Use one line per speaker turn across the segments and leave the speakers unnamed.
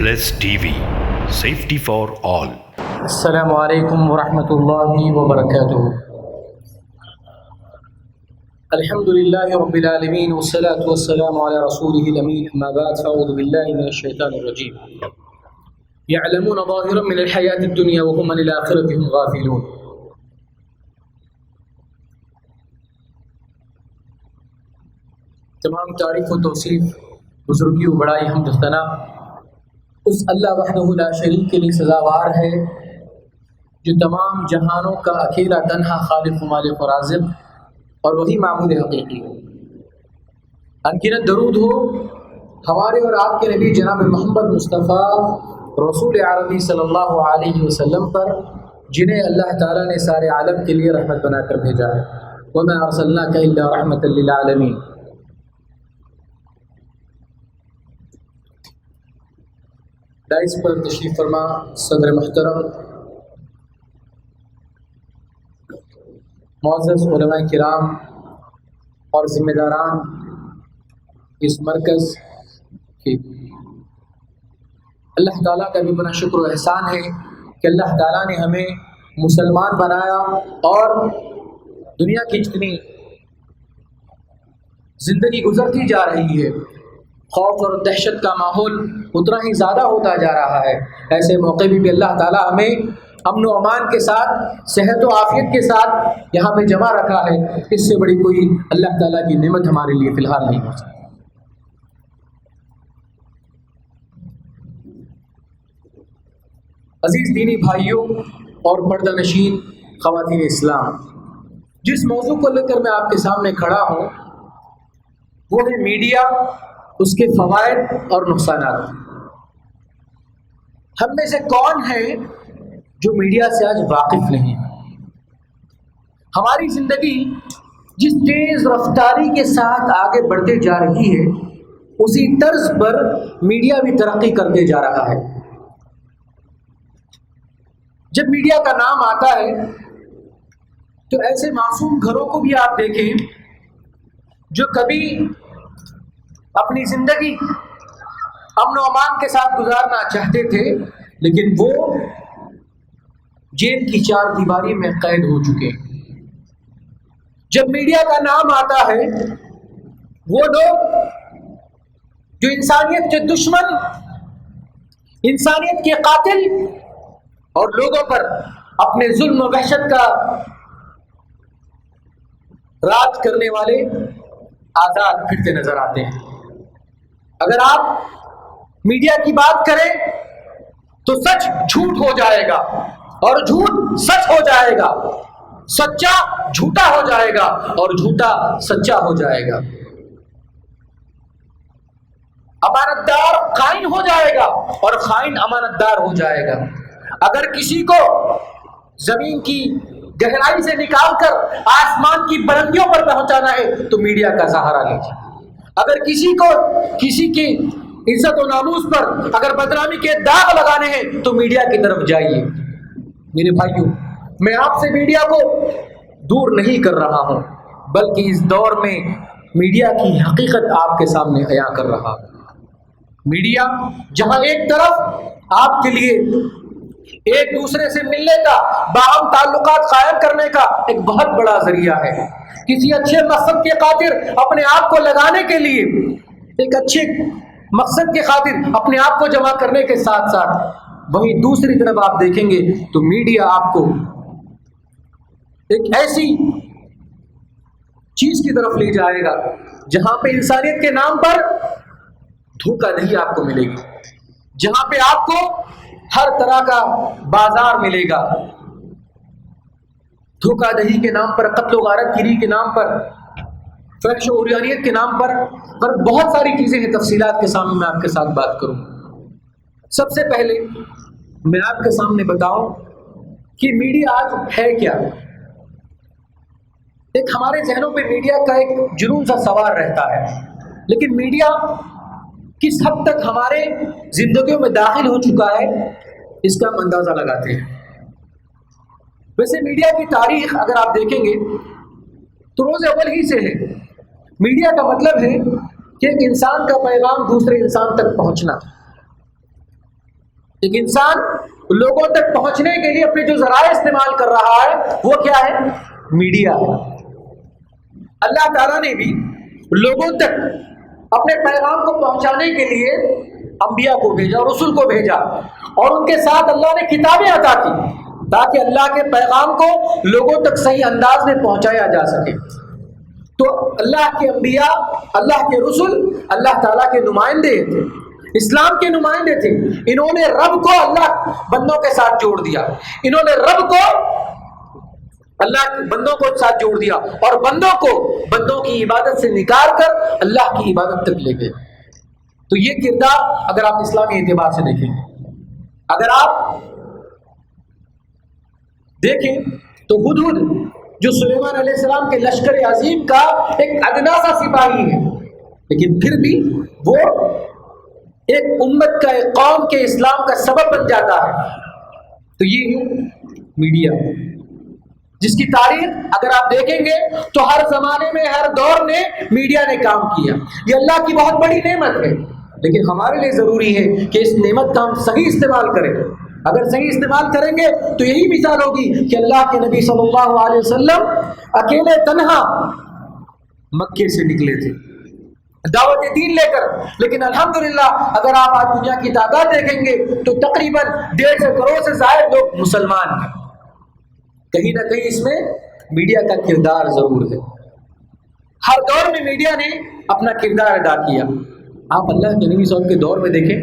Plus TV, safety for all.
السلام علیکم ورحمۃ اللہ وبرکاتہ۔ الحمد للہ رب العالمین والصلاة والسلام علی رسولہ الامین، اما بعد فاعوذ باللہ من الشیطان الرجیم۔ یعلمون ظاہرا من الحیاۃ الدنیا وهم عن الآخرۃ هم غافلون۔ تمام تعریف و توصیف، بزرگی و بڑائی، حمد و ثنا اس اللہ وحدہ لا شریک کے لیے سزاوار ہے جو تمام جہانوں کا اکیلا تنہا خالق و مالک و رازق اور وہی معبود حقیقی ہے۔ انگنت درود ہو ہمارے اور آپ کے نبی جناب محمد مصطفیٰ رسول عربی صلی اللہ علیہ وسلم پر، جنہیں اللہ تعالیٰ نے سارے عالم کے لیے رحمت بنا کر بھیجا ہے۔ وَمَا أَرْسَلْنَاكَ إِلَّا رَحْمَةً لِّلْعَالَمِينَ۔ دائس پر تشریف فرما صدر محترم، معزز علماء کرام اور ذمہ داران اس مرکز کی، اللہ تعالیٰ کا بھی بڑا شکر و احسان ہے کہ اللہ تعالیٰ نے ہمیں مسلمان بنایا اور دنیا کی جتنی زندگی گزرتی جا رہی ہے، خوف اور دہشت کا ماحول اتنا ہی زیادہ ہوتا جا رہا ہے۔ ایسے موقع بھی اللہ تعالیٰ ہمیں امن و امان کے ساتھ، صحت و عافیت کے ساتھ یہاں پہ جمع رکھا ہے۔ اس سے بڑی کوئی اللہ تعالیٰ کی نعمت ہمارے لیے فی الحال نہیں ہو سکتی۔ عزیز دینی بھائیوں اور پردہ نشین خواتین اسلام، جس موضوع کو لے کر میں آپ کے سامنے کھڑا ہوں وہ ہے میڈیا، اس کے فوائد اور نقصانات۔ ہم میں سے کون ہے جو میڈیا سے آج واقف نہیں ہے؟ ہماری زندگی جس تیز رفتاری کے ساتھ آگے بڑھتے جا رہی ہے، اسی طرز پر میڈیا بھی ترقی کرتے جا رہا ہے۔ جب میڈیا کا نام آتا ہے تو ایسے معصوم گھروں کو بھی آپ دیکھیں جو کبھی اپنی زندگی امن و امان کے ساتھ گزارنا چاہتے تھے، لیکن وہ جیل کی چار دیواری میں قید ہو چکے۔ جب میڈیا کا نام آتا ہے، وہ لوگ جو انسانیت کے دشمن، انسانیت کے قاتل اور لوگوں پر اپنے ظلم و وحشت کا راج کرنے والے آزاد پھرتے نظر آتے ہیں۔ اگر آپ میڈیا کی بات کریں تو سچ جھوٹ ہو جائے گا اور جھوٹ سچ ہو جائے گا، سچا جھوٹا ہو جائے گا اور جھوٹا سچا ہو جائے گا، امانت دار خائن ہو جائے گا اور خائن امانت دار ہو جائے گا۔ اگر کسی کو زمین کی گہرائی سے نکال کر آسمان کی بلندیوں پر پہنچانا ہے تو میڈیا کا سہارا لیجیے۔ اگر کسی کو کسی کی عزت و ناموس پر اگر بدنامی کے داغ لگانے ہیں تو میڈیا کی طرف جائیے۔ میرے بھائیوں، میں آپ سے میڈیا کو دور نہیں کر رہا ہوں، بلکہ اس دور میں میڈیا کی حقیقت آپ کے سامنے عیاں کر رہا ہوں۔ میڈیا جہاں ایک طرف آپ کے لیے ایک دوسرے سے ملنے کا، باہم تعلقات قائم کرنے کا ایک بہت بڑا ذریعہ ہے، کسی اچھے مقصد کے خاطر اپنے آپ کو لگانے کے لیے، ایک اچھے مقصد کے خاطر اپنے آپ کو جمع کرنے کے ساتھ ساتھ، وہیں دوسری طرف آپ دیکھیں گے تو میڈیا آپ کو ایک ایسی چیز کی طرف لے جائے گا جہاں پہ انسانیت کے نام پر دھوکہ نہیں آپ کو ملے گی، جہاں پہ آپ کو ہر طرح کا بازار ملے گا۔ دھوکہ دہی کے نام پر، قتل و غارت گیری کے نام پر، فحش و عریانیت کے نام پر بہت ساری چیزیں ہیں۔ تفصیلات کے سامنے میں آپ کے ساتھ بات کروں۔ سب سے پہلے میں آپ کے سامنے بتاؤں کہ میڈیا آج ہے کیا۔ ایک ہمارے ذہنوں پہ میڈیا کا ایک جنون سا سوار رہتا ہے، لیکن میڈیا کس حد تک ہمارے زندگیوں میں داخل ہو چکا ہے اس کا ہم اندازہ لگاتے ہیں۔ ویسے میڈیا کی تاریخ اگر آپ دیکھیں گے تو روز اول ہی سے ہے۔ میڈیا کا مطلب ہے کہ ایک انسان کا پیغام دوسرے انسان تک پہنچنا۔ ایک انسان لوگوں تک پہنچنے کے لیے اپنے جو ذرائع استعمال کر رہا ہے وہ کیا ہے؟ میڈیا ہے۔ اللہ تعالیٰ نے بھی لوگوں تک اپنے پیغام کو پہنچانے کے لیے انبیاء کو بھیجا، رسول کو بھیجا، اور ان کے ساتھ اللہ نے کتابیں عطا کی تاکہ اللہ کے پیغام کو لوگوں تک صحیح انداز میں پہنچایا جا سکے۔ تو اللہ کے انبیاء، اللہ کے رسول اللہ تعالیٰ کے نمائندے تھے، اسلام کے نمائندے تھے۔ انہوں نے رب کو اللہ بندوں کے ساتھ جوڑ دیا، انہوں نے رب کو اللہ بندوں کو ساتھ جوڑ دیا، اور بندوں کی عبادت سے نکال کر اللہ کی عبادت تک لے گئے۔ تو یہ کردار اگر آپ اسلامی اعتبار سے دیکھیں، اگر آپ دیکھیں تو ہدہد جو سلیمان علیہ السلام کے لشکر عظیم کا ایک ادنا سا سپاہی ہے، لیکن پھر بھی وہ ایک امت کا، ایک قوم کے اسلام کا سبب بن جاتا ہے۔ تو یہ ہے میڈیا، جس کی تاریخ اگر آپ دیکھیں گے تو ہر زمانے میں، ہر دور میں میڈیا نے کام کیا۔ یہ اللہ کی بہت بڑی نعمت ہے، لیکن ہمارے لیے ضروری ہے کہ اس نعمت کا ہم صحیح استعمال کریں۔ اگر صحیح استعمال کریں گے تو یہی مثال ہوگی کہ اللہ کے نبی صلی اللہ علیہ وسلم اکیلے تنہا مکے سے نکلے تھے دعوت دین لے کر، لیکن الحمدللہ اگر آپ آج دنیا کی تعداد دیکھیں گے تو تقریباً 150 کروڑ سے زائد لوگ مسلمان ہیں۔ کہیں نہ کہیں اس میں میڈیا کا کردار ضرور ہے۔ ہر دور میں میڈیا نے اپنا کردار ادا کیا۔ آپ اللہ کے نبی صلی اللہ علیہ وسلم کے دور میں دیکھیں،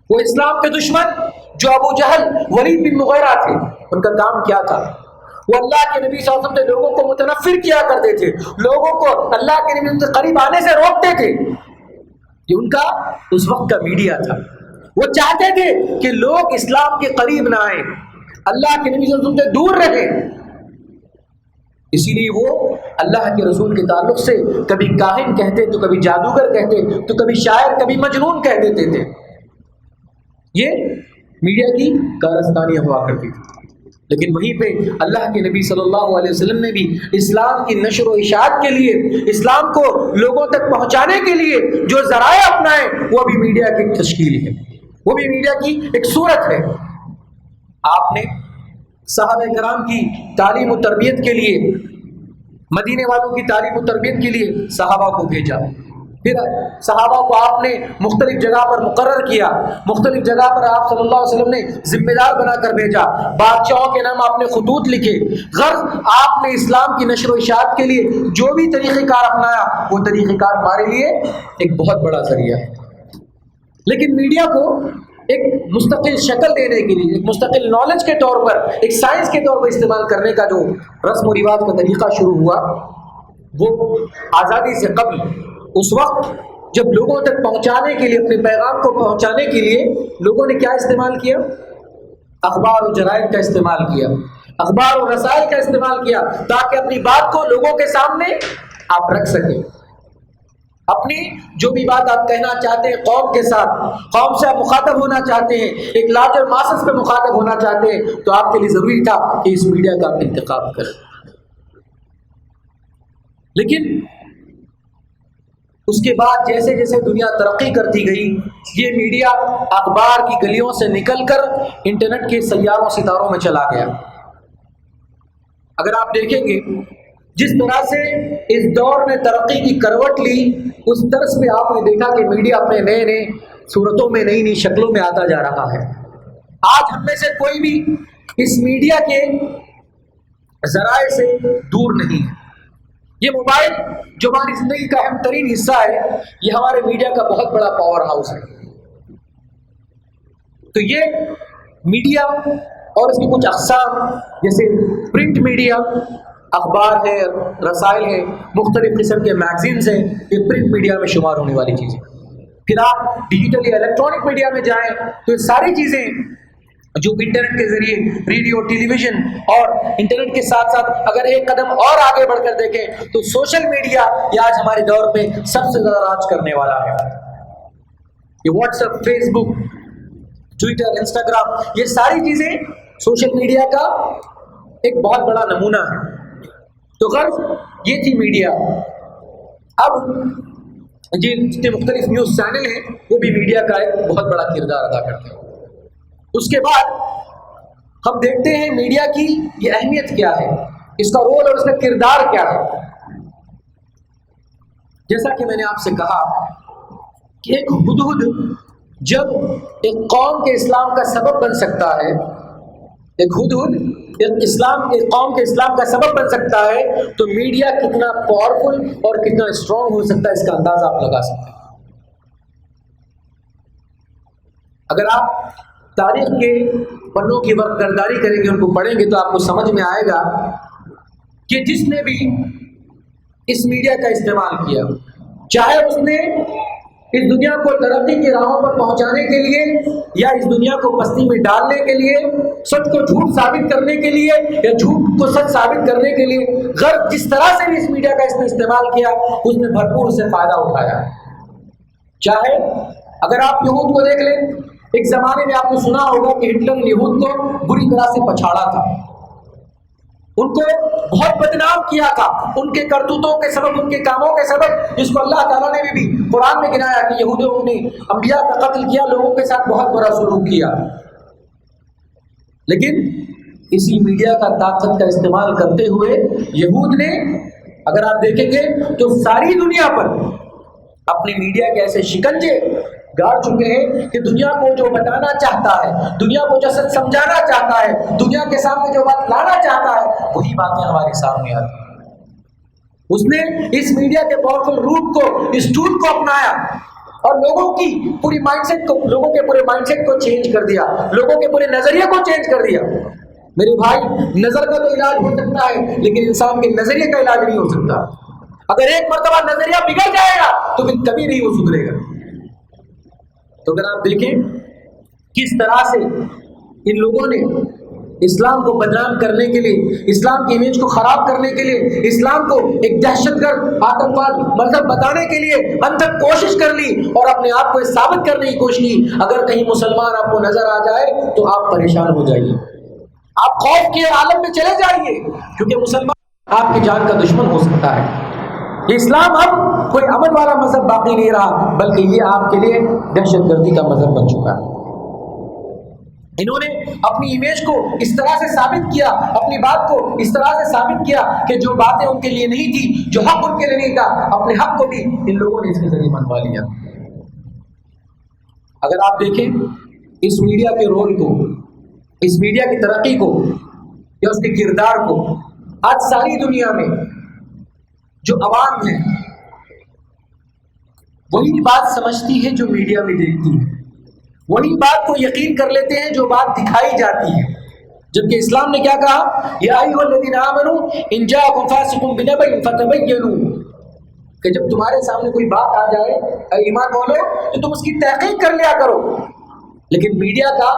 وہ اسلام کے دشمن جو ابو جہل، ولید بن مغیرہ تھے، ان کا کام کیا تھا؟ وہ اللہ کے نبی صلی اللہ علیہ وسلم سے لوگوں کو متنفر کیا کرتے تھے، لوگوں کو اللہ کے نبی سے قریب آنے سے روکتے تھے۔ یہ ان کا اس وقت کا میڈیا تھا۔ وہ چاہتے تھے کہ لوگ اسلام کے قریب نہ آئیں، اللہ کے نبی صلی اللہ علیہ وسلم سے دور رہیں۔ اسی لیے وہ اللہ کے رسول کے تعلق سے کبھی کاہن کہتے تو کبھی جادوگر کہتے تو کبھی شاعر، کبھی مجنون کہہ دیتے تھے۔ یہ میڈیا کی کارستانیاں ہوا کرتی تھی، لیکن وہیں پہ اللہ کے نبی صلی اللہ علیہ وسلم نے بھی اسلام کی نشر و اشاعت کے لیے، اسلام کو لوگوں تک پہنچانے کے لیے جو ذرائع اپنائے وہ بھی میڈیا کی تشکیل ہے، وہ بھی میڈیا کی ایک صورت ہے۔ آپ نے صحابہ کرام کی تعلیم و تربیت کے لیے، مدینے والوں کی تعلیم و تربیت کے لیے صحابہ کو بھیجا، پھر صحابہ کو آپ نے مختلف جگہ پر مقرر کیا، مختلف جگہ پر آپ صلی اللہ علیہ وسلم نے ذمہ دار بنا کر بھیجا، بادشاہوں کے نام آپ نے خطوط لکھے۔ غرض آپ نے اسلام کی نشر و اشاعت کے لیے جو بھی طریقہ کار اپنایا وہ طریقہ کار ہمارے لیے ایک بہت بڑا ذریعہ ہے۔ لیکن میڈیا کو ایک مستقل شکل دینے کے لیے، ایک مستقل نالج کے طور پر، ایک سائنس کے طور پر استعمال کرنے کا جو رسم و رواج کا طریقہ شروع ہوا، وہ آزادی سے قبل، اس وقت جب لوگوں تک پہنچانے کے لیے، اپنے پیغام کو پہنچانے کے لیے لوگوں نے کیا استعمال کیا؟ اخبار و جرائد کا استعمال کیا، اخبار و رسائل کا استعمال کیا، تاکہ اپنی بات کو لوگوں کے سامنے آپ رکھ سکیں۔ اپنی جو بھی بات آپ کہنا چاہتے ہیں قوم کے ساتھ، قوم سے آپ مخاطب ہونا چاہتے ہیں، ایک لارجر ماسس پہ مخاطب ہونا چاہتے ہیں، تو آپ کے لیے ضروری تھا کہ اس میڈیا کا آپ انتخاب کریں۔ لیکن اس کے بعد جیسے جیسے دنیا ترقی کرتی گئی، یہ میڈیا اخبار کی گلیوں سے نکل کر انٹرنیٹ کے سیاروں ستاروں میں چلا گیا۔ اگر آپ دیکھیں گے جس طرح سے اس دور نے ترقی کی کروٹ لی، اس طرز پہ آپ نے دیکھا کہ میڈیا اپنے نئے نئے صورتوں میں، نئی نئی شکلوں میں آتا جا رہا ہے۔ آج ہم میں سے کوئی بھی اس میڈیا کے ذرائع سے دور نہیں ہے۔ یہ موبائل جو ہماری زندگی کا اہم ترین حصہ ہے، یہ ہمارے میڈیا کا بہت بڑا پاور ہاؤس ہے۔ تو یہ میڈیا اور اس کی کچھ اقسام، جیسے پرنٹ میڈیا، اخبار ہے، رسائل ہے، مختلف قسم کے میگزینز ہیں، یہ پرنٹ میڈیا میں شمار ہونے والی چیزیں۔ پھر آپ ڈیجیٹل یا الیکٹرانک میڈیا میں جائیں تو یہ ساری چیزیں جو انٹرنیٹ کے ذریعے، ریڈیو، ٹیلی ویژن، اور انٹرنیٹ کے ساتھ ساتھ اگر ایک قدم اور آگے بڑھ کر دیکھیں تو سوشل میڈیا یہ آج ہمارے دور میں سب سے زیادہ راج کرنے والا ہے۔ یہ واٹس ایپ، فیس بک، ٹویٹر، انسٹاگرام، یہ ساری چیزیں سوشل میڈیا کا ایک بہت بڑا نمونہ ہے۔ تو غرض یہ تھی میڈیا۔ اب جتنے مختلف نیوز چینل ہیں وہ بھی میڈیا کا ایک بہت بڑا کردار ادا کرتے ہیں۔ اس کے بعد ہم دیکھتے ہیں میڈیا کی یہ اہمیت کیا ہے، اس کا رول اور اس کا کردار کیا ہے۔ جیسا کہ میں نے آپ سے کہا کہ ایک ہدہد جب ایک قوم کے اسلام کا سبب بن سکتا ہے، ایک ہدہد ایک قوم کے اسلام کا سبب بن سکتا ہے، تو میڈیا کتنا پاورفل اور کتنا اسٹرانگ ہو سکتا ہے اس کا اندازہ آپ لگا سکتے ہیں۔ اگر آپ تاریخ کے پنوں کی ورق گردانی کریں گے، ان کو پڑھیں گے، تو آپ کو سمجھ میں آئے گا کہ جس نے بھی اس میڈیا کا استعمال کیا، چاہے اس نے اس دنیا کو ترقی کی راہوں پر پہنچانے کے لیے یا اس دنیا کو پستی میں ڈالنے کے لیے، سچ کو جھوٹ ثابت کرنے کے لیے یا جھوٹ کو سچ ثابت کرنے کے لیے، غرب جس طرح سے بھی اس میڈیا کا اس نے استعمال کیا، اس نے بھرپور اس سے فائدہ اٹھایا۔ چاہے اگر آپ یہود کو دیکھ لیں، ایک زمانے میں آپ نے سنا ہوگا کہ ہٹلر نے یہود کو بری طرح سے پچھاڑا تھا، ان کو بہت بدنام کیا تھا، ان کے کرتوتوں کے سبب، ان کے کاموں کے سبب، جس کو اللہ تعالیٰ نے بھی قرآن میں گنایا کہ یہودیوں نے انبیاء کا قتل کیا، لوگوں کے ساتھ بہت برا سلوک کیا۔ لیکن اسی میڈیا کا طاقت کا استعمال کرتے ہوئے یہود نے، اگر آپ دیکھیں گے تو ساری دنیا پر اپنے میڈیا کے ایسے شکنجے گاڑ چکے ہیں کہ دنیا کو جو بتانا چاہتا ہے، دنیا کو جو سچ سمجھانا چاہتا ہے، دنیا کے سامنے جو بات لانا چاہتا ہے، وہی باتیں ہمارے سامنے آتی ہیں۔ اس نے اس میڈیا کے پاورفل روٹ کو، اس ٹول کو اپنایا اور لوگوں کی پوری مائنڈ سیٹ کو، لوگوں کے پورے مائنڈ سیٹ کو چینج کر دیا، لوگوں کے پورے نظریے کو چینج کر دیا۔ میرے بھائی، نظر کا تو علاج ہو سکتا ہے، لیکن انسان کے نظریے کا علاج نہیں ہو سکتا۔ اگر ایک مرتبہ نظریہ بگڑ جائے گا تو پھر کبھی نہیں وہ سدھرے گا۔ تو اگر آپ دیکھیں کس طرح سے ان لوگوں نے اسلام کو بدنام کرنے کے لیے، اسلام کی امیج کو خراب کرنے کے لیے، اسلام کو ایک دہشت گرد آتنکواد مذہب بتانے کے لیے انتھک کوشش کر لی اور اپنے آپ کو ثابت کرنے کی کوشش کی۔ اگر کہیں مسلمان آپ کو نظر آ جائے تو آپ پریشان ہو جائیے، آپ خوف کے عالم میں چلے جائیے، کیونکہ مسلمان آپ کی جان کا دشمن ہو سکتا ہے۔ اسلام اب کوئی امن والا مذہب باقی نہیں رہا، بلکہ یہ آپ کے لیے دہشت گردی کا مذہب بن چکا ہے۔ انہوں نے اپنی امیج کو اس طرح سے ثابت کیا، اپنی بات کو اس طرح سے ثابت کیا کہ جو باتیں ان کے لیے نہیں تھی، جو حق ان کے لیے نہیں تھا، اپنے حق کو بھی ان لوگوں نے اس کے ذریعے منوا لیا۔ اگر آپ دیکھیں اس میڈیا کے رول کو، اس میڈیا کی ترقی کو یا اس کے کردار کو، آج ساری دنیا میں جو عوام ہے وہی بات سمجھتی ہے جو میڈیا میں دیکھتی ہے، وہی بات کو یقین کر لیتے ہیں جو بات دکھائی جاتی ہے۔ جبکہ اسلام نے کیا کہا؟ یا ایھا الذین آمنوا ان جاءکم فاسق بنبأ فتبینوا، کہ جب تمہارے سامنے کوئی بات آ جائے، اے ایمان والو، تو تم اس کی تحقیق کر لیا کرو۔ لیکن میڈیا کا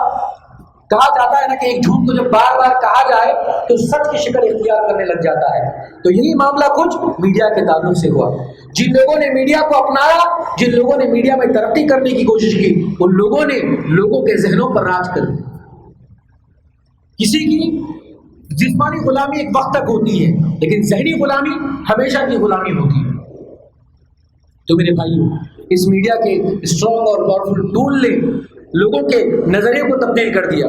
کہا جاتا ہے نا کہ ایک جھوٹ کو جب بار بار کہا جائے تو سچ کی شکل اختیار کرنے لگ جاتا ہے۔ تو یہی معاملہ کچھ میڈیا کے تعلق سے ہوا۔ جن لوگوں نے میڈیا کو اپنایا، جن لوگوں نے میڈیا میں ترقی کرنے کی کوشش کی، ان لوگوں نے لوگوں کے ذہنوں پر راج کر دی۔ کسی کی جسمانی غلامی ایک وقت تک ہوتی ہے، لیکن ذہنی غلامی ہمیشہ کی غلامی ہوتی ہے۔ تو میرے بھائیو، اس میڈیا کے اسٹرانگ اور پاورفل ٹول نے لوگوں کے نظریے کو تبدیل کر دیا۔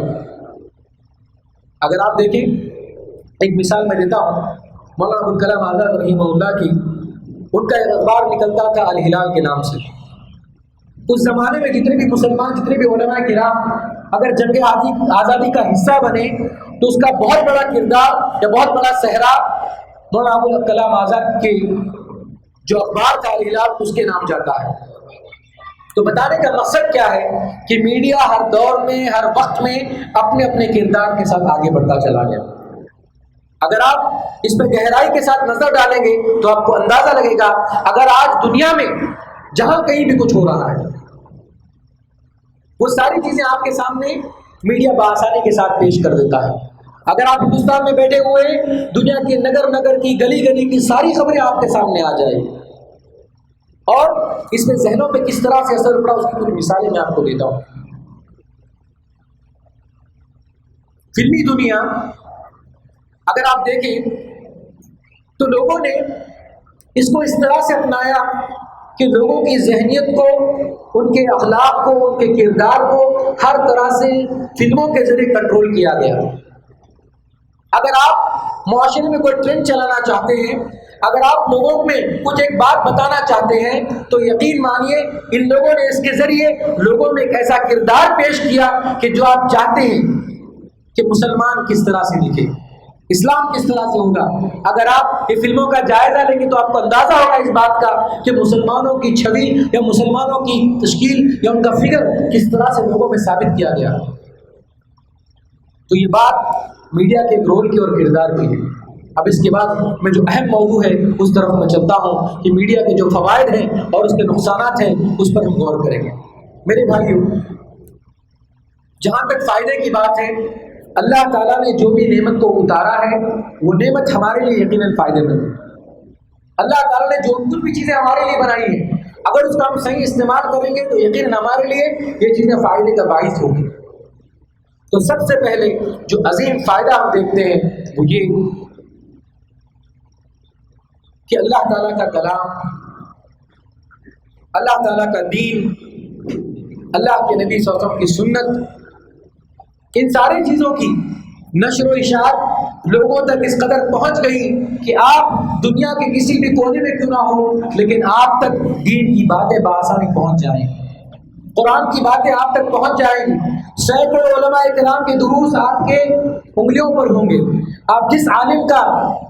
اگر آپ دیکھیں، ایک مثال میں دیتا ہوں مولانا ابوالکلام آزاد رحمہ اللہ کی۔ ان کا ایک اخبار نکلتا تھا الہلال کے نام سے۔ اس زمانے میں جتنے بھی مسلمان، جتنے بھی علماء کرام اگر جنگ آزادی کا حصہ بنے تو اس کا بہت بڑا کردار یا بہت بڑا صحرا مولانا ابوالکلام آزاد کے جو اخبار تھا الہلال، اس کے نام جاتا ہے۔ تو بتانے کا مقصد کیا ہے کہ میڈیا ہر دور میں، ہر وقت میں اپنے اپنے کردار کے ساتھ آگے بڑھتا چلا گیا۔ اگر آپ اس پہ گہرائی کے ساتھ نظر ڈالیں گے تو آپ کو اندازہ لگے گا، اگر آج دنیا میں جہاں کہیں بھی کچھ ہو رہا ہے، وہ ساری چیزیں آپ کے سامنے میڈیا بآسانی کے ساتھ پیش کر دیتا ہے۔ اگر آپ ہندوستان میں بیٹھے ہوئے ہیں، دنیا کے نگر نگر کی، گلی گلی کی ساری خبریں آپ کے سامنے آ جائیں، اور اس میں ذہنوں پہ کس طرح سے اثر پڑا، اس کی کچھ مثالیں میں آپ کو دیتا ہوں۔ فلمی دنیا اگر آپ دیکھیں تو لوگوں نے اس کو اس طرح سے اپنایا کہ لوگوں کی ذہنیت کو، ان کے اخلاق کو، ان کے کردار کو ہر طرح سے فلموں کے ذریعے کنٹرول کیا گیا۔ اگر آپ معاشرے میں کوئی ٹرینڈ چلانا چاہتے ہیں، اگر آپ لوگوں میں کچھ ایک بات بتانا چاہتے ہیں، تو یقین مانیے ان لوگوں نے اس کے ذریعے لوگوں میں ایک ایسا کردار پیش کیا کہ جو آپ چاہتے ہیں کہ مسلمان کس طرح سے دکھے، اسلام کس طرح سے ہوگا۔ اگر آپ یہ فلموں کا جائزہ لیں گے تو آپ کو اندازہ ہوگا اس بات کا کہ مسلمانوں کی چھوی یا مسلمانوں کی تشکیل یا ان کا فگر کس طرح سے لوگوں میں ثابت کیا گیا۔ تو یہ بات میڈیا کے رول کی اور کردار کی ہے۔ اب اس کے بعد میں جو اہم موضوع ہے اس طرف میں چلتا ہوں کہ میڈیا کے جو فوائد ہیں اور اس کے نقصانات ہیں اس پر ہم غور کریں گے۔ میرے بھائیوں، جہاں تک فائدے کی بات ہے، اللہ تعالیٰ نے جو بھی نعمت کو اتارا ہے وہ نعمت ہمارے لیے یقیناً فائدے مند ہے۔ اللہ تعالیٰ نے جو کچھ بھی چیزیں ہمارے لیے بنائی ہیں، اگر اس کا ہم صحیح استعمال کریں گے تو یقیناً ہمارے لیے یہ چیزیں فائدے کا باعث ہوگی۔ تو سب سے پہلے جو عظیم فائدہ ہم دیکھتے ہیں وہ یہ کہ اللہ تعالیٰ کا کلام، اللہ تعالیٰ کا دین، اللہ کے نبی صلی اللہ علیہ وسلم کی سنت، ان ساری چیزوں کی نشر و اشاعت لوگوں تک اس قدر پہنچ گئی کہ آپ دنیا کے کسی بھی کونے میں کیوں نہ ہو لیکن آپ تک دین کی باتیں بآسانی پہنچ جائیں، قرآن کی باتیں آپ تک پہنچ جائیں گی۔ سینکڑوں علماء کرام کے دروس آپ کے انگلیوں پر ہوں گے۔ آپ جس عالم کا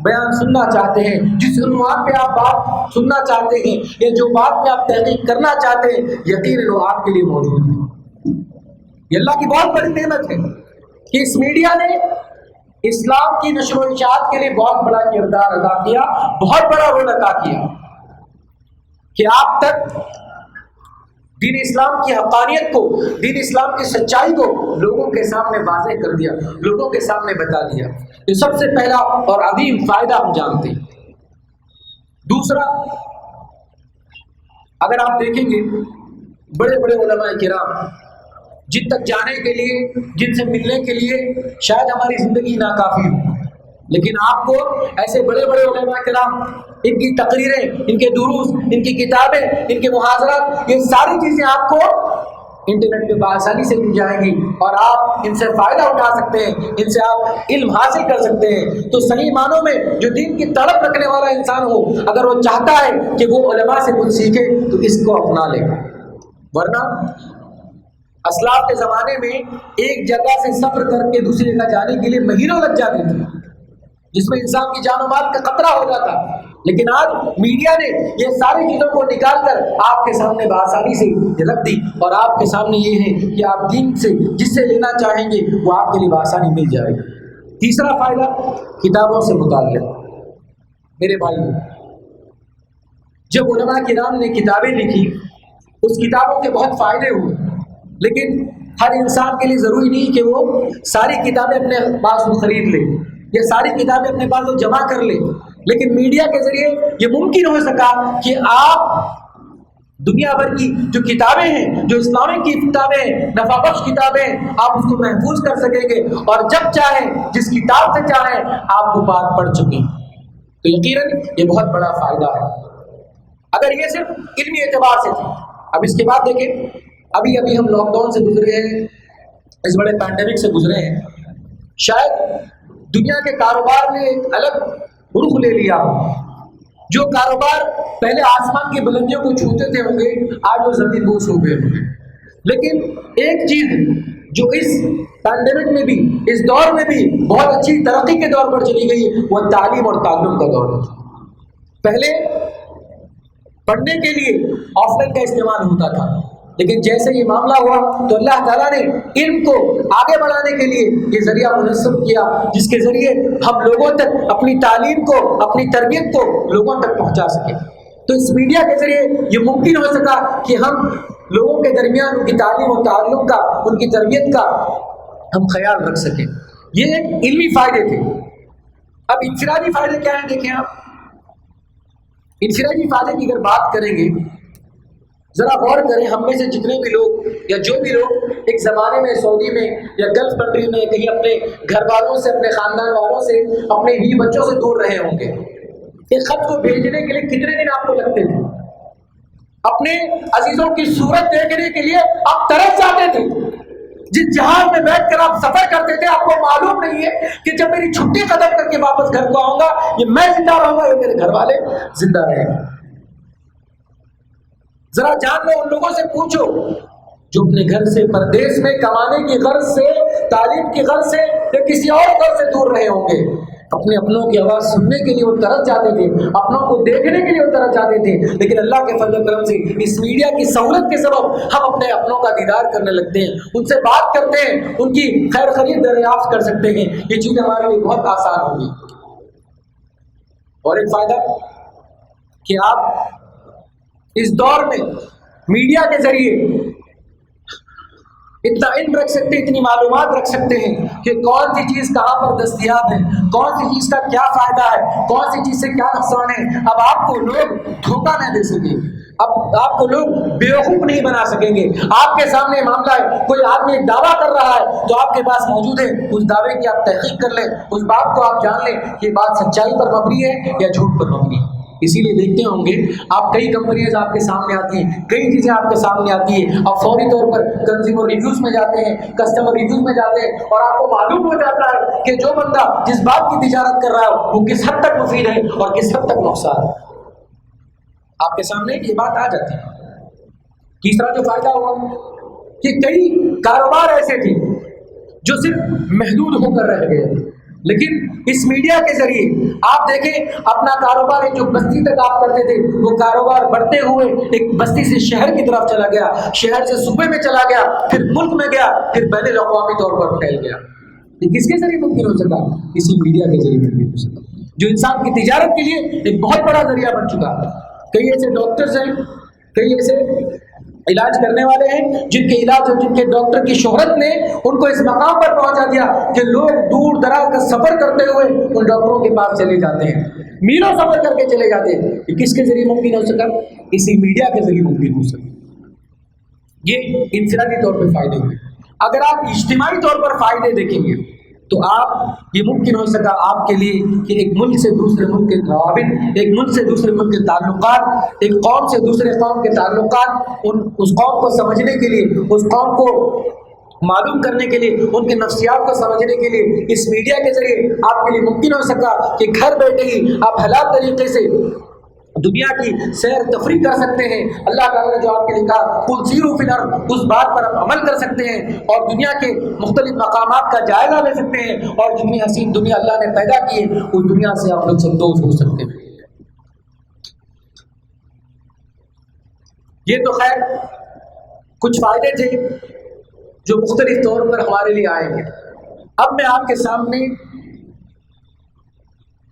بیان سننا چاہتے ہیں، جس عنوان پہ آپ بات سننا چاہتے ہیں یا جو بات میں آپ تحقیق کرنا چاہتے ہیں، یقیناً وہ آپ کے لیے موجود ہے۔ یہ اللہ کی بہت بڑی نعمت ہے کہ اس میڈیا نے اسلام کی نشر و اشاعت کے لیے بہت بڑا کردار ادا کیا، بہت بڑا رول ادا کیا کہ آپ تک دین اسلام کی حقانیت کو، دین اسلام کی سچائی کو لوگوں کے سامنے واضح کر دیا، لوگوں کے سامنے بتا دیا۔ یہ سب سے پہلا اور عظیم فائدہ ہم جانتے ہیں۔ دوسرا، اگر آپ دیکھیں گے بڑے بڑے علماء کرام جن تک جانے کے لیے، جن سے ملنے کے لیے شاید ہماری زندگی ناکافی ہو، لیکن آپ کو ایسے بڑے بڑے علماء کرام، ان کی تقریریں، ان کے دروس، ان کی کتابیں، ان کے محاضرات، یہ ساری چیزیں آپ کو انٹرنیٹ پہ بآسانی سے مل جائیں گی اور آپ ان سے فائدہ اٹھا سکتے ہیں، ان سے آپ علم حاصل کر سکتے ہیں۔ تو صحیح معنوں میں جو دین کی تڑپ رکھنے والا انسان ہو، اگر وہ چاہتا ہے کہ وہ علماء سے کچھ سیکھے تو اس کو اپنا لے، ورنہ اسلاف کے زمانے میں ایک جگہ سے سفر کر کے دوسری جگہ جانے کے لیے مہینوں لگ جاتے تھے، جس میں انسان کی جان و مال کا خطرہ ہو جاتا۔ لیکن آج میڈیا نے یہ ساری چیزوں کو نکال کر آپ کے سامنے بآسانی سے رکھ دی، اور آپ کے سامنے یہ ہے کہ آپ دین سے جس سے لینا چاہیں گے وہ آپ کے لیے بآسانی مل جائے گی۔ تیسرا فائدہ کتابوں سے متعلق۔ میرے بھائیو، جب علماء کرام نے کتابیں لکھی، اس کتابوں کے بہت فائدے ہوئے، لیکن ہر انسان کے لیے ضروری نہیں کہ وہ ساری کتابیں اپنے پاس خرید لے یا ساری کتابیں اپنے پاس جمع کر لے، لیکن میڈیا کے ذریعے یہ ممکن ہو سکا کہ آپ دنیا بھر کی جو کتابیں ہیں، جو اسلامک کی کتابیں ہیں، نفع بخش کتابیں ہیں، آپ اس کو محفوظ کر سکیں گے، اور جب چاہیں جس کتاب سے چاہیں آپ وہ بات پڑھ چکیں، تو یقیناً یہ بہت بڑا فائدہ ہے۔ اگر یہ صرف علمی اعتبار سے تھی، اب اس کے بعد دیکھیں، ابھی ہم لاک ڈاؤن سے گزرے ہیں، اس بڑے پینڈیمک سے گزرے ہیں، شاید دنیا کے کاروبار نے ایک الگ رخ لے لیا ہو۔ جو کاروبار پہلے آسمان کی بلندیوں کو چھوتے تھے ہوں گے، آج وہ زمین بوس ہو گئے ہوں گے۔ لیکن ایک چیز جو اس پینڈیمک میں بھی، اس دور میں بھی بہت اچھی ترقی کے دور پر چلی گئی، وہ تعلیم اور تعلم کا دور ہے۔ پہلے پڑھنے کے لیے آف لائن کا استعمال ہوتا تھا، لیکن جیسے یہ معاملہ ہوا تو اللہ تعالیٰ نے علم کو آگے بڑھانے کے لیے یہ ذریعہ منصب کیا، جس کے ذریعے ہم لوگوں تک اپنی تعلیم کو، اپنی تربیت کو لوگوں تک پہنچا سکیں۔ تو اس میڈیا کے ذریعے یہ ممکن ہو سکا کہ ہم لوگوں کے درمیان ان کی تعلیم و تعلم کا، ان کی تربیت کا ہم خیال رکھ سکیں۔ یہ ایک علمی فائدے تھے۔ اب انفرادی فائدے کیا ہیں دیکھیں آپ۔ انفرادی فائدے کی اگر بات کریں گے، ذرا غور کریں، ہم میں سے جتنے بھی لوگ یا جو بھی لوگ ایک زمانے میں سعودی میں یا گلف کنٹری میں کہیں اپنے گھر والوں سے، اپنے خاندان والوں سے، اپنے بیوی بچوں سے دور رہے ہوں گے، ایک خط کو بھیجنے کے لیے کتنے دن آپ کو لگتے تھے؟ اپنے عزیزوں کی صورت دیکھنے کے لیے آپ ترس جاتے تھے. جس جہاز میں بیٹھ کر آپ سفر کرتے تھے، آپ کو معلوم نہیں ہے کہ جب میری چھٹی ختم کر کے واپس گھر کو آؤں گا، یہ میں زندہ رہوں گا یا میرے گھر والے زندہ رہیں گے. ذرا جان لو، ان لوگوں سے پوچھو جو اپنے گھر سے پردیس میں کمانے کی غرض سے، تعلیم کی غرض سے یا کسی اور غرض سے دور رہے ہوں گے. اپنے اپنوں کی آواز سننے کے لیے وہ ترس جاتے تھے، اپنوں کو دیکھنے کے لیے وہ ترس جاتے تھے. لیکن اللہ کے فضل و کرم سے اس میڈیا کی سہولت کے سبب ہم اپنے اپنوں کا دیدار کرنے لگتے ہیں، ان سے بات کرتے ہیں، ان کی خیر خرید دریافت کر سکتے ہیں. یہ چیز ہمارے لیے بہت آسان ہوگی. اور ایک فائدہ کہ آپ اس دور میں میڈیا کے ذریعے اتنا علم رکھ سکتے ہیں، اتنی معلومات رکھ سکتے ہیں کہ کون سی چیز کہاں پر دستیاب ہے، کون سی چیز کا کیا فائدہ ہے، کون سی چیز سے کیا نقصان ہے. اب آپ کو لوگ دھوکہ نہ دے سکیں، اب آپ کو لوگ بیوقوف نہیں بنا سکیں گے. آپ کے سامنے معاملہ ہے، کوئی آدمی ایک دعویٰ کر رہا ہے تو آپ کے پاس موجود ہے، اس دعوے کی آپ تحقیق کر لیں، اس بات کو آپ جان لیں کہ بات سچائی پر مبنی ہے یا جھوٹ پر مبنی ہے. اسی لیے دیکھتے ہوں گے آپ، کئی کمپنیاں آپ کے سامنے آتی ہیں، کئی چیزیں آپ کے سامنے آتی ہیں، آپ فوری طور پر کنزیومر ریویوز میں جاتے ہیں، کسٹمر ریویوز میں جاتے ہیں، اور آپ کو معلوم ہو جاتا ہے کہ جو بندہ جس بات کی تجارت کر رہا ہے وہ کس حد تک مفید ہے اور کس حد تک نقصان ہے. آپ کے سامنے یہ بات آ جاتی ہے. تیسرا جو فائدہ ہوا کہ کئی کاروبار ایسے تھے جو صرف محدود ہو کر رہ گئے، لیکن اس میڈیا کے ذریعے آپ دیکھیں اپنا کاروبار جو بستی تک آپ کرتے تھے، وہ کاروبار بڑھتے ہوئے ایک بستی سے شہر کی طرف چلا گیا، شہر سے صوبے میں چلا گیا، پھر ملک میں گیا، پھر بین الاقوامی طور پر پھیل گیا. یہ کس کے ذریعے ممکن ہو سکا؟ اسی میڈیا کے ذریعے ممکن ہو سکا، جو انسان کی تجارت کے لیے ایک بہت بڑا ذریعہ بن چکا. کئی ایسے ڈاکٹرز ہیں، کئی ایسے علاج کرنے والے ہیں جن کے علاج اور جن کے ڈاکٹر کی شہرت نے ان کو اس مقام پر پہنچا دیا کہ لوگ دور دراز کا سفر کرتے ہوئے ان ڈاکٹروں کے پاس چلے جاتے ہیں، میلوں سفر کر کے چلے جاتے ہیں. یہ کس کے ذریعے ممکن ہو سکا؟ اسی میڈیا کے ذریعے ممکن ہو سکا. یہ انفرادی طور پہ فائدے ہوئے. اگر آپ اجتماعی طور پر فائدے دیکھیں گے تو آپ یہ ممکن ہو سکا آپ کے لیے کہ ایک ملک سے دوسرے ملک کے روابط، ایک ملک سے دوسرے ملک کے تعلقات، ایک قوم سے دوسرے قوم کے تعلقات، اس قوم کو سمجھنے کے لیے، اس قوم کو معلوم کرنے کے لیے، ان کے نفسیات کو سمجھنے کے لیے اس میڈیا کے ذریعے آپ کے لیے ممکن ہو سکا کہ گھر بیٹھے ہی آپ حلال طریقے سے دنیا کی سیر تفریح کر سکتے ہیں. اللہ تعالیٰ نے جو آپ کے لیے کہا قل سیروا فی الارض، اس بات پر آپ عمل کر سکتے ہیں اور دنیا کے مختلف مقامات کا جائزہ لے سکتے ہیں، اور جتنی حسین دنیا اللہ نے پیدا کی ہے اس دنیا سے آپ لوگ سندوز ہو سکتے ہیں. یہ تو خیر کچھ فائدے تھے جو مختلف طور پر ہمارے لیے آئے ہیں. اب میں آپ کے سامنے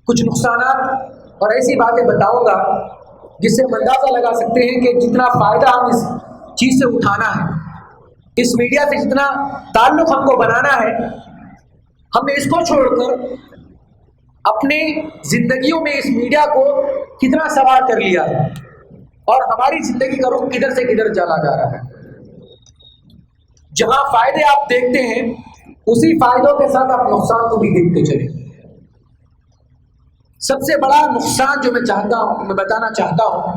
کچھ نقصانات اور ایسی باتیں بتاؤں گا جس سے ہم اندازہ لگا سکتے ہیں کہ جتنا فائدہ ہم اس چیز سے اٹھانا ہے، اس میڈیا سے جتنا تعلق ہم کو بنانا ہے، ہم نے اس کو چھوڑ کر اپنے زندگیوں میں اس میڈیا کو کتنا سوار کر لیا ہے، اور ہماری زندگی کا رخ کدھر سے کدھر چلا جا رہا ہے. جہاں فائدے آپ دیکھتے ہیں اسی فائدوں کے ساتھ آپ نقصان کو بھی دیکھتے چلیں. سب سے بڑا نقصان جو میں بتانا چاہتا ہوں،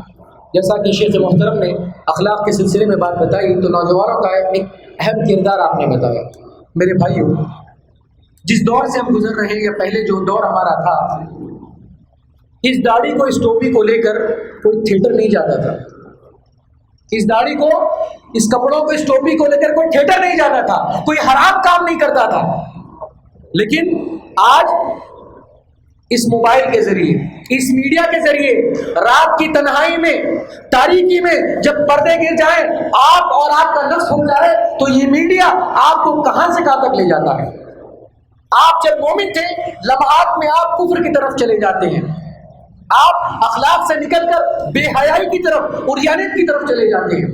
جیسا کہ شیخ محترم نے اخلاق کے سلسلے میں بات بتائی تو نوجوانوں کا ایک اہم کردار آپ نے بتایا. میرے بھائیوں، جس دور سے ہم گزر رہے ہیں یا پہلے جو دور ہمارا تھا، اس داڑھی کو، اس ٹوپی کو لے کر کوئی تھیٹر نہیں جاتا تھا. اس داڑھی کو، اس کپڑوں کو، اس ٹوپی کو لے کر کوئی تھیٹر نہیں جاتا تھا، کوئی حرام کام نہیں کرتا تھا. لیکن آج اس موبائل کے ذریعے، اس میڈیا کے ذریعے، رات کی تنہائی میں، تاریکی میں جب پردے گر جائیں، آپ اور آپ کا نفس ہو جائے، تو یہ میڈیا آپ کو کہاں سے کہاں تک لے جاتا ہے. آپ جب مومن تھے، لمحات میں آپ کفر کی طرف چلے جاتے ہیں، آپ اخلاق سے نکل کر بے حیائی کی طرف، عریانیت کی طرف چلے جاتے ہیں.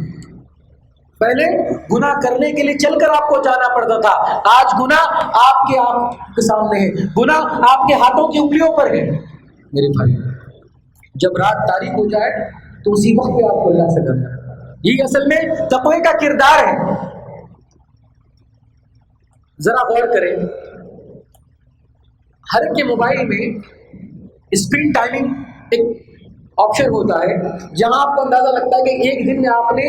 پہلے گناہ کرنے کے لیے چل کر آپ کو جانا پڑتا تھا، آج گناہ آپ کے سامنے ہے، گناہ آپ کے ہاتھوں کی انگلیوں پر ہے. میرے بھائی، جب رات تاریک ہو جائے تو اسی وقت پہ آپ کو اللہ سے ڈرنا ہے. یہ اصل میں تقوی کا کردار ہے. ذرا غور کریں، ہر ایک کے موبائل میں اسکرین ٹائمنگ ایک آپشن ہوتا ہے جہاں آپ کو اندازہ لگتا ہے کہ ایک دن میں آپ نے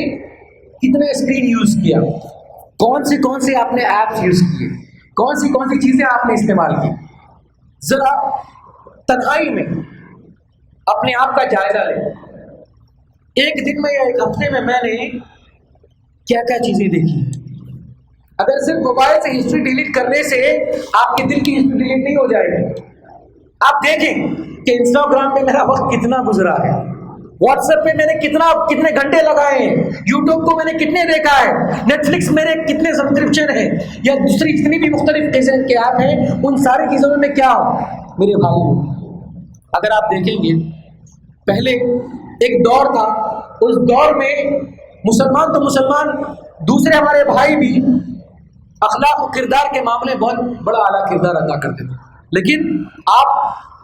کتنے اسکرین یوز کیا، کون سے آپ نے ایپس یوز کیے، کون سی چیزیں آپ نے استعمال کی. ذرا تنہائی میں اپنے آپ کا جائزہ لیں. ایک دن میں یا ایک ہفتے میں نے کیا کیا چیزیں دیکھی. اگر صرف موبائل سے ہسٹری ڈیلیٹ کرنے سے آپ کے دل کی ہسٹری ڈیلیٹ نہیں ہو جائے گی. آپ دیکھیں کہ انسٹاگرام پہ میرا وقت کتنا گزرا ہے، واٹس ایپ پہ میں نے کتنے گھنٹے لگائے ہیں، یوٹیوب کو میں نے کتنے دیکھا ہے، نیٹ فلکس میرے کتنے سبسکرپشن ہیں، یا دوسری جتنی بھی مختلف قسم کے ایپ ہیں، ان ساری چیزوں میں کیا ہوں. میرے بھائیوں، اگر آپ دیکھیں گے پہلے ایک دور تھا، اس دور میں مسلمان تو مسلمان، دوسرے ہمارے بھائی بھی اخلاق و کردار کے معاملے بہت بڑا اعلیٰ کردار ادا کرتے تھے. لیکن آپ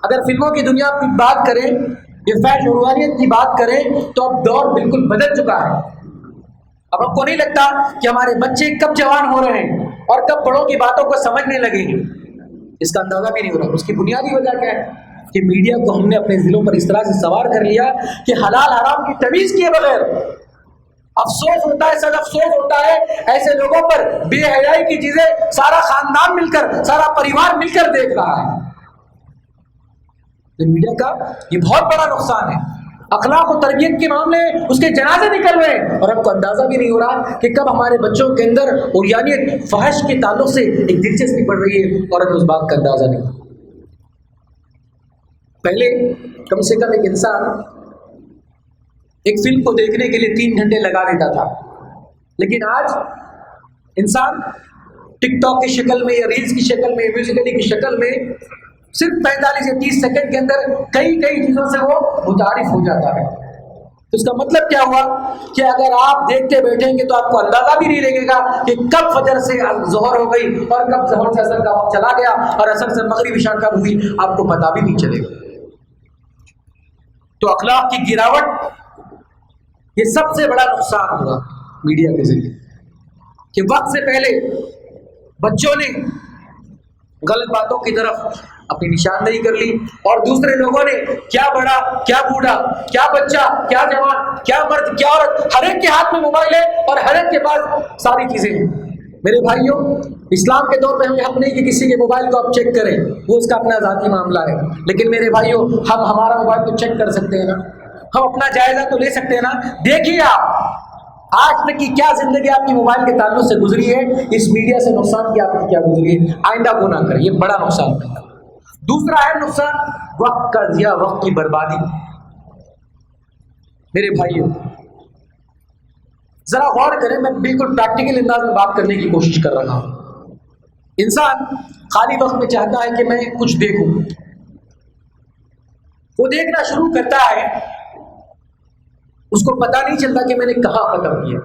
اگر فلموں کی دنیا کی بات کریں، یہ فیشن و روحانیت کی بات کریں، تو اب دور بالکل بدل چکا ہے. اب ہم کو نہیں لگتا کہ ہمارے بچے کب جوان ہو رہے ہیں اور کب بڑوں کی باتوں کو سمجھنے لگیں گے. اس کا اندازہ بھی نہیں ہو رہا. اس کی بنیادی وجہ کیا ہے کہ میڈیا کو ہم نے اپنے ذہنوں پر اس طرح سے سوار کر لیا کہ حلال حرام کی تمیز کیے بغیر افسوس ہوتا ہے، سب افسوس ہوتا ہے ایسے لوگوں پر بے حیائی کی چیزیں سارا خاندان مل کر، سارا پریوار مل کر دیکھ رہا ہے. تو میڈیا کا یہ بہت بڑا نقصان ہے. اخلاق و تربیت کے معاملے اس کے جنازے نکل رہے ہیں اور ہم کو اندازہ بھی نہیں ہو رہا کہ کب ہمارے بچوں کے اندر عریانیت، فحش کے تعلق سے ایک دلچسپی پڑ رہی ہے اور ہمیں اس بات کا اندازہ نہیں. پہلے کم سے کم ایک انسان ایک فلم کو دیکھنے کے لیے 3 گھنٹے لگا دیتا تھا، لیکن آج انسان ٹک ٹاک کی شکل میں یا ریلز کی شکل میں، میوزیکلی کی شکل میں صرف 45 یا 30 سیکنڈ کے اندر کئی چیزوں سے وہ متعارف ہو جاتا ہے. تو اس کا مطلب کیا ہوا کہ اگر آپ دیکھتے بیٹھیں گے تو آپ کو اندازہ بھی نہیں لگے گا کہ کب فجر سے ظہر ہو گئی اور کب ظہر سے عصر کا وقت چلا گیا اور عصر سے مغرب عشاء کب ہوئی، آپ کو پتہ بھی نہیں چلے گا. تو اخلاق کی گراوٹ، یہ سب سے بڑا نقصان ہوا میڈیا کے ذریعے کہ وقت سے پہلے بچوں نے غلط باتوں کی طرف اپنی نشاندہی کر لی اور دوسرے لوگوں نے کیا بڑا، کیا بوڑھا، کیا بچہ، کیا جوان، کیا مرد، کیا عورت، ہر ایک کے ہاتھ میں موبائل ہے اور ہر ایک کے پاس ساری چیزیں ہیں. میرے بھائیوں، اسلام کے دور پہ ہمیں حق نہیں کہ کسی کے موبائل کو آپ چیک کریں، وہ اس کا اپنا ذاتی معاملہ ہے. لیکن میرے بھائیوں، ہم ہمارا موبائل تو چیک کر سکتے ہیں نا، ہم اپنا جائزہ تو لے سکتے ہیں نا. دیکھیے آپ آج تک کی کیا زندگی آپ کی موبائل کے تعلق سے گزری ہے، اس میڈیا سے نقصان کی آپ کی کیا گزری ہے. آئندہ وہ نہ کریں، یہ بڑا نقصان ہے. دوسرا ہے نقصان وقت کا ضیاع، وقت کی بربادی. میرے بھائیوں ذرا غور کریں، میں بالکل پریکٹیکل انداز میں بات کرنے کی کوشش کر رہا ہوں. انسان خالی وقت میں چاہتا ہے کہ میں کچھ دیکھوں، وہ دیکھنا شروع کرتا ہے، اس کو پتہ نہیں چلتا کہ میں نے کہاں ختم کیا.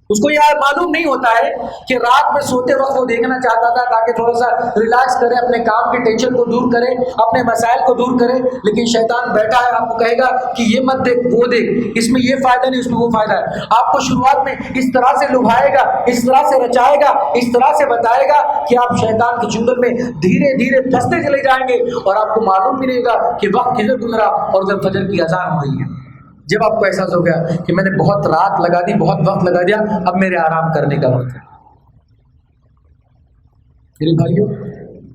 اس کو یہ معلوم نہیں ہوتا ہے کہ رات میں سوتے وقت وہ دیکھنا چاہتا تھا تاکہ تھوڑا سا ریلیکس کرے، اپنے کام کی ٹینشن کو دور کرے، اپنے مسائل کو دور کرے. لیکن شیطان بیٹھا ہے، آپ کو کہے گا کہ یہ مت دیکھ، وہ دیکھ، اس میں یہ فائدہ نہیں، اس میں وہ فائدہ ہے. آپ کو شروعات میں اس طرح سے لبھائے گا، اس طرح سے رچائے گا، اس طرح سے بتائے گا کہ آپ شیطان کے چنگل میں دھیرے دھیرے پھنستے چلے جائیں گے اور آپ کو معلوم بھی نہیں ہوگا کہ وقت کدھر گزرا اور ادھر فجر کی اذان ہو رہی ہے. جب آپ کو احساس ہو گیا کہ میں نے بہت رات لگا دی، بہت وقت لگا دیا، اب میرے آرام کرنے کا وقت ہے. میرے بھائیوں،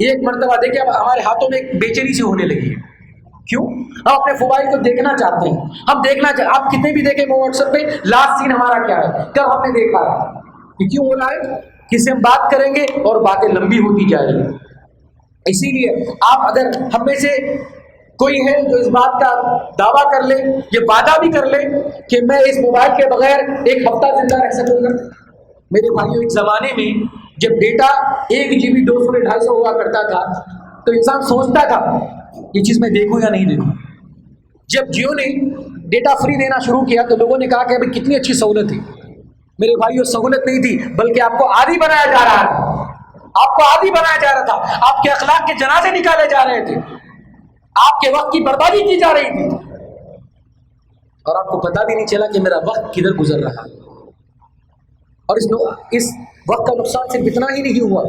ایک مرتبہ دیکھیں اب ہمارے ہاتھوں میں ایک بے چینی سی ہونے لگی ہے. کیوں؟ ہم اپنے موبائل کو دیکھنا چاہتے ہیں، ہم دیکھنا آپ کتنے بھی دیکھیں واٹس ایپ پہ لاسٹ سین ہمارا کیا ہے، کب ہم نے دیکھا ہے. یہ کیوں ہو رہا ہے؟ کسی ہم بات کریں گے اور باتیں لمبی ہوتی جائیں گی. اسی لیے آپ اگر ہم میں سے کوئی ہے جو اس بات کا دعویٰ کر لے، یہ وعدہ بھی کر لے کہ میں اس موبائل کے بغیر ایک ہفتہ زندہ رہ سکوں گا. میرے بھائیوں، ایک زمانے میں جب ڈیٹا 1 GB 200 یا 250 ہوا کرتا تھا تو انسان سوچتا تھا یہ چیز میں دیکھوں یا نہیں دیکھوں. جب جیو نے ڈیٹا فری دینا شروع کیا تو لوگوں نے کہا کہ ابھی کتنی اچھی سہولت ہے. میرے بھائیوں، سہولت نہیں تھی بلکہ آپ کو عادی بنایا جا رہا ہے. آپ کو عادی بنایا جا رہا تھا، آپ کے اخلاق کے جنازے نکالے جا رہے تھے، آپ کے وقت کی بربادی کی جا رہی تھی اور آپ کو پتہ بھی نہیں چلا کہ میرا وقت کدھر گزر رہا ہے. اور اس وقت کا نقصان صرف اتنا ہی نہیں ہوا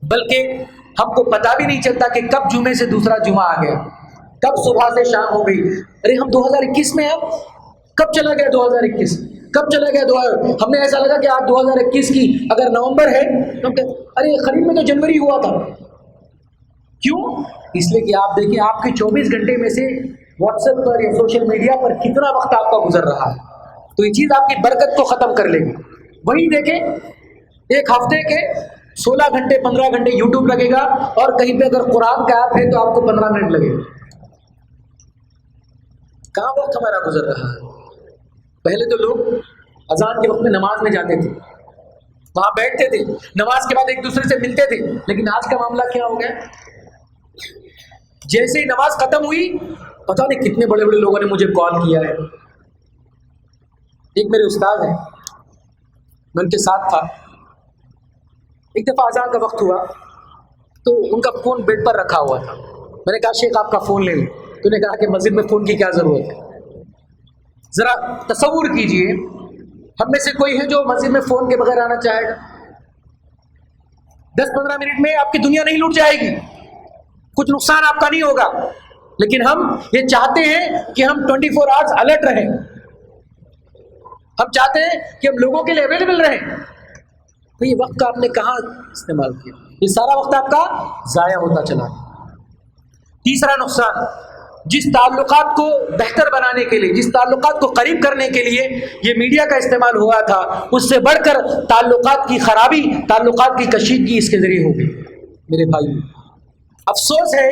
بلکہ ہم کو پتہ بھی نہیں چلتا کہ کب جمعے سے دوسرا جمعہ آ گیا، کب صبح سے شام ہو گئی. ارے ہم 2021 میں ہیں. کب چلا گیا 2021؟ کب چلا گیا ہم نے ایسا لگا کہ آج 2021 کی اگر نومبر ہے تو ارے قریب میں تو جنوری ہوا تھا. کیوں؟ اس لیے کہ آپ دیکھیں آپ کے 24 گھنٹے میں سے واٹس ایپ پر یا سوشل میڈیا پر کتنا وقت آپ کا گزر رہا ہے. تو یہ چیز آپ کی برکت کو ختم کر لے گی. وہی دیکھیں ایک ہفتے کے 16 گھنٹے 15 گھنٹے یوٹیوب لگے گا, اور کہیں پہ اگر قرآن کا ایپ ہے تو آپ کو 15 منٹ لگے گا. کہاں وقت ہمارا گزر رہا ہے؟ پہلے تو لوگ اذان کے وقت میں نماز میں جاتے تھے, وہاں بیٹھتے تھے, نماز کے بعد ایک دوسرے سے ملتے تھے. لیکن آج کا معاملہ کیا ہو گیا؟ جیسے ہی نماز ختم ہوئی, پتہ نہیں کتنے بڑے بڑے لوگوں نے مجھے کال کیا ہے. ایک میرے استاد ہیں, میں ان کے ساتھ تھا. ایک دفعہ اذان کا وقت ہوا تو ان کا فون بیڈ پر رکھا ہوا تھا. میں نے کہا شیخ آپ کا فون لے لیں. تو نے کہا کہ مسجد میں فون کی کیا ضرورت ہے؟ ذرا تصور کیجئے ہم میں سے کوئی ہے جو مسجد میں فون کے بغیر آنا چاہے گا؟ 10-15 منٹ میں آپ کی دنیا نہیں لوٹ جائے گی, کچھ نقصان آپ کا نہیں ہوگا. لیکن ہم یہ چاہتے ہیں کہ ہم 24 آورز الرٹ رہیں. ہم چاہتے ہیں کہ ہم لوگوں کے لیے اویلیبل رہیں. تو یہ وقت کا آپ نے کہاں استعمال کیا؟ یہ سارا وقت آپ کا ضائع ہوتا چلا. تیسرا نقصان, جس تعلقات کو بہتر بنانے کے لیے, جس تعلقات کو قریب کرنے کے لیے یہ میڈیا کا استعمال ہوا تھا, اس سے بڑھ کر تعلقات کی خرابی, تعلقات کی کشیدگی اس کے ذریعے ہوگی. میرے بھائی, افسوس ہے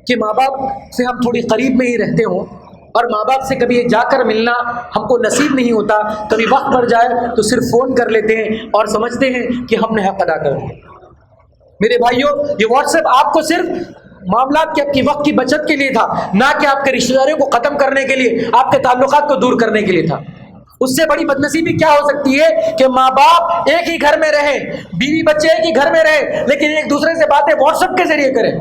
کہ ماں باپ سے ہم تھوڑی قریب میں ہی رہتے ہوں, اور ماں باپ سے کبھی جا کر ملنا ہم کو نصیب نہیں ہوتا. کبھی وقت پڑ جائے تو صرف فون کر لیتے ہیں اور سمجھتے ہیں کہ ہم نے حق ادا کر دیا. میرے بھائیوں, یہ واٹس ایپ آپ کو صرف معاملات کے آپ کی وقت کی بچت کے لیے تھا, نہ کہ آپ کے رشتہ داروں کو ختم کرنے کے لیے, آپ کے تعلقات کو دور کرنے کے لیے تھا. اس سے بڑی بدنصیبی کیا ہو سکتی ہے کہ ماں باپ ایک ہی گھر میں رہیں, بیوی بچے ایک ہی گھر میں رہیں, لیکن ایک دوسرے سے باتیں واٹس ایپ کے ذریعے کریں.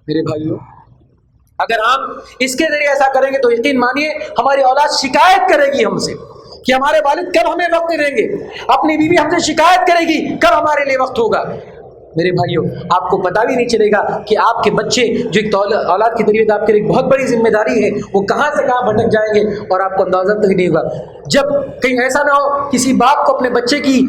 میرے بھائیوں, اگر ہم اس کے ذریعے ایسا کریں گے تو یقین مانیے ہماری اولاد شکایت کرے گی ہم سے کہ ہمارے والد کب ہمیں وقت دیں گے. اپنی بیوی ہم سے شکایت کرے گی کب ہمارے لیے وقت ہوگا. میرے بھائیوں, آپ کو پتہ بھی نہیں چلے گا کہ آپ کے بچے جو ایک اولاد کی تربیت آپ کے لیے ایک بہت بڑی ذمہ داری ہے, وہ کہاں سے کہاں بھٹک جائیں گے اور آپ کو اندازہ تک نہیں ہوگا. جب کہیں ایسا نہ ہو کسی باپ کو اپنے بچے کی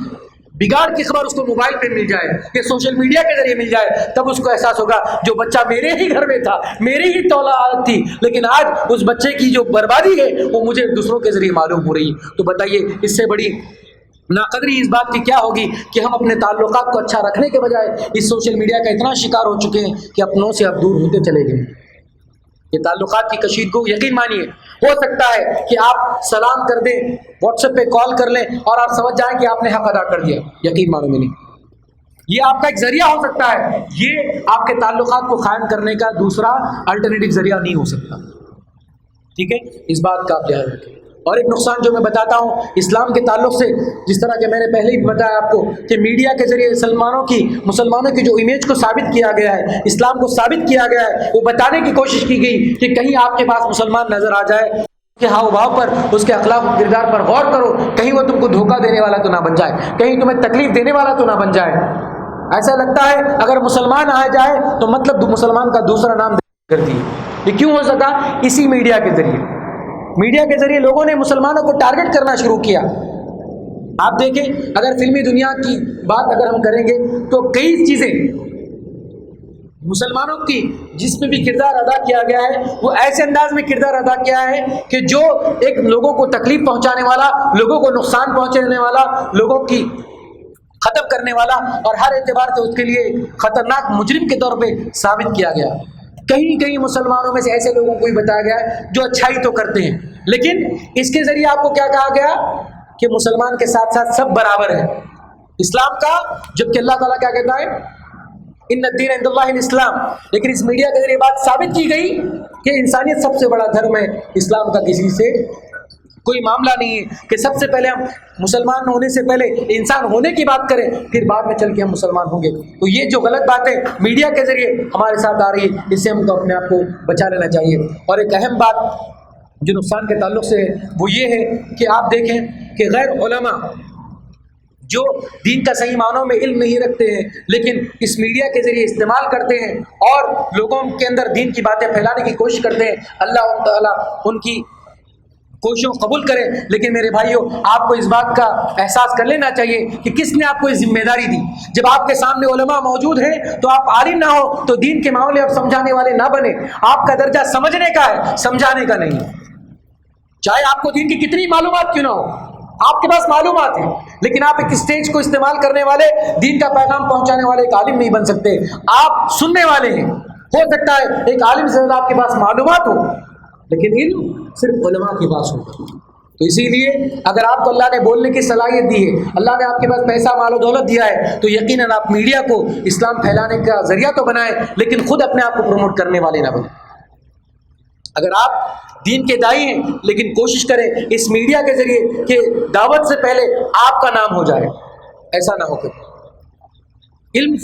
بگاڑ کی خبر اس کو موبائل پہ مل جائے یا سوشل میڈیا کے ذریعے مل جائے, تب اس کو احساس ہوگا جو بچہ میرے ہی گھر میں تھا, میری ہی اولاد تھی, لیکن آج اس بچے کی جو بربادی ہے وہ مجھے دوسروں کے ذریعے معلوم ہو رہی. تو بتائیے اس سے بڑی ناقدری اس بات کی کیا ہوگی کہ ہم اپنے تعلقات کو اچھا رکھنے کے بجائے اس سوشل میڈیا کا اتنا شکار ہو چکے ہیں کہ اپنوں سے اب دور ہوتے چلے گئے. یہ تعلقات کی کشیدگی کو یقین مانیے ہو سکتا ہے کہ آپ سلام کر دیں, واٹس ایپ پہ کال کر لیں اور آپ سمجھ جائیں کہ آپ نے حق ادا کر دیا. یقین مانو میں نہیں, یہ آپ کا ایک ذریعہ ہو سکتا ہے, یہ آپ کے تعلقات کو قائم کرنے کا دوسرا الٹرنیٹو ذریعہ نہیں ہو سکتا. ٹھیک ہے, اس بات کا آپ دھیان رکھیں. اور ایک نقصان جو میں بتاتا ہوں اسلام کے تعلق سے, جس طرح کہ میں نے پہلے ہی بتایا آپ کو کہ میڈیا کے ذریعے مسلمانوں کی جو امیج کو ثابت کیا گیا ہے, اسلام کو ثابت کیا گیا ہے, وہ بتانے کی کوشش کی گئی کہ کہیں آپ کے پاس مسلمان نظر آ جائے کہ ہاؤ بھاؤ پر, اس کے اخلاق و کردار پر غور کرو, کہیں وہ تم کو دھوکہ دینے والا تو نہ بن جائے, کہیں تمہیں تکلیف دینے والا تو نہ بن جائے. ایسا لگتا ہے اگر مسلمان آ جائے تو مطلب مسلمان کا دوسرا نام کر دیے. یہ کیوں ہو سکا؟ اسی میڈیا کے ذریعے. میڈیا کے ذریعے لوگوں نے مسلمانوں کو ٹارگٹ کرنا شروع کیا. آپ دیکھیں اگر فلمی دنیا کی بات اگر ہم کریں گے تو کئی چیزیں مسلمانوں کی جس میں بھی کردار ادا کیا گیا ہے وہ ایسے انداز میں کردار ادا کیا ہے کہ جو ایک لوگوں کو تکلیف پہنچانے والا, لوگوں کو نقصان پہنچانے والا, لوگوں کی ختم کرنے والا اور ہر اعتبار سے اس کے لیے خطرناک مجرم کے طور پہ ثابت کیا گیا. کہیں کہیں مسلمانوں میں سے ایسے لوگوں کو بھی بتایا گیا ہے جو اچھائی تو کرتے ہیں, لیکن اس کے ذریعے آپ کو کیا کہا گیا کہ مسلمان کے ساتھ ساتھ سب برابر ہیں اسلام کا, جبکہ اللہ تعالیٰ کیا کہتا ہے ان الدین عند اللہ الاسلام. لیکن اس میڈیا کے ذریعے بات ثابت کی گئی کہ انسانیت سب سے بڑا دھرم ہے, اسلام کا کسی سے کوئی معاملہ نہیں ہے کہ سب سے پہلے ہم مسلمان ہونے سے پہلے انسان ہونے کی بات کریں پھر بعد میں چل کے ہم مسلمان ہوں گے. تو یہ جو غلط باتیں میڈیا کے ذریعے ہمارے ساتھ آ رہی ہے اس سے ہم کو اپنے آپ کو بچا لینا چاہیے. اور ایک اہم بات جو نقصان کے تعلق سے ہے وہ یہ ہے کہ آپ دیکھیں کہ غیر علماء جو دین کا صحیح معنوں میں علم نہیں رکھتے ہیں لیکن اس میڈیا کے ذریعے استعمال کرتے ہیں اور لوگوں کے اندر دین کی باتیں پھیلانے کی کوشش کرتے ہیں، اللہ تعالیٰ ان کی کوششوں قبول کرے۔ لیکن میرے بھائیوں، آپ کو اس بات کا احساس کر لینا چاہیے کہ کس نے آپ کو یہ ذمہ داری دی۔ جب آپ کے سامنے علماء موجود ہیں تو آپ عالم نہ ہو تو دین کے معاملے آپ سمجھانے والے نہ بنے۔ آپ کا درجہ سمجھنے کا ہے، سمجھانے کا نہیں، چاہے آپ کو دین کی کتنی معلومات کیوں نہ ہو۔ آپ کے پاس معلومات ہیں لیکن آپ ایک اسٹیج کو استعمال کرنے والے، دین کا پیغام پہنچانے والے ایک عالم نہیں بن سکتے۔ آپ سننے والے ہیں، ہو سکتا ہے ایک عالم سے زیادہ آپ کے پاس معلومات ہو لیکن علم صرف علماء کے پاس ہوگا۔ تو اسی لیے اگر آپ کو اللہ نے بولنے کی صلاحیت دی ہے، اللہ نے آپ کے پاس پیسہ مال و دولت دیا ہے، تو یقیناً آپ میڈیا کو اسلام پھیلانے کا ذریعہ تو بنائیں لیکن خود اپنے آپ کو پروموٹ کرنے والے نہ بنیں۔ اگر آپ دین کے دائی ہیں لیکن کوشش کریں اس میڈیا کے ذریعے کہ دعوت سے پہلے آپ کا نام ہو جائے، ایسا نہ ہو کہ علم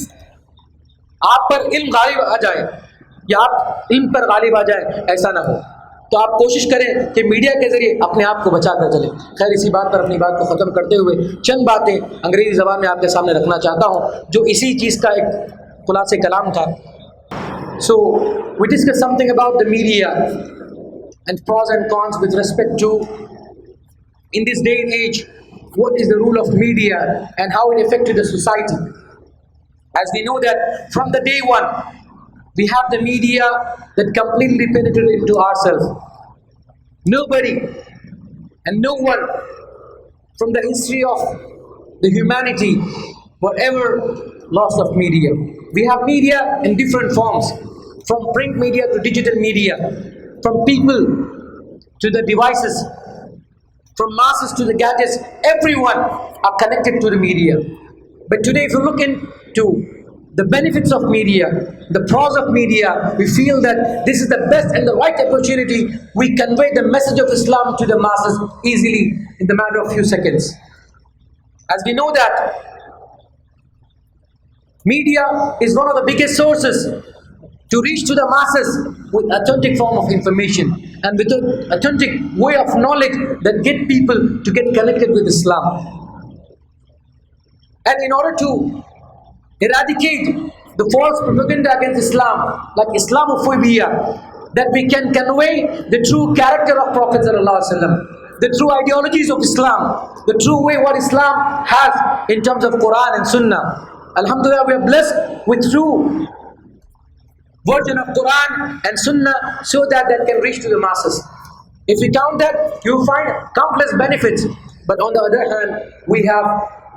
آپ پر علم غالب آ جائے یا آپ علم پر غالب آ جائیں، ایسا نہ ہو۔ تو آپ کوشش کریں کہ میڈیا کے ذریعے اپنے آپ کو بچا کر چلیں۔ خیر، اسی بات پر اپنی بات کو ختم کرتے ہوئے چند باتیں انگریزی زبان میں آپ کے سامنے رکھنا چاہتا ہوں جو اسی چیز کا ایک خلاصہ کلام تھا۔ So we discuss something about the media and pros and cons with respect to, in this day and age, what is the role of media and how it affected the society. As we know that from the day one, we have the media that completely penetrated into ourselves. Nobody and no one from the history of the humanity were ever lost of media. We have media in different forms, from print media to digital media, from people to the devices, from masses to the gadgets. Everyone are connected to the media. But today, if you look into the benefits of media, the pros of media, we feel that this is the best and the right opportunity. We convey the message of Islam to the masses easily in the matter of few seconds. As we know that media is one of the biggest sources to reach to the masses with authentic form of information and with an authentic way of knowledge that get people to get connected with Islam. And in order to eradicate the false propaganda against Islam, like Islamophobia, that we can convey the true character of Prophet ﷺ, the true ideologies of Islam, the true way what Islam has in terms of Quran and Sunnah. Alhamdulillah, we are blessed with true version of Quran and Sunnah so that can reach to the masses. If we count that, you will find countless benefits. But on the other hand, we have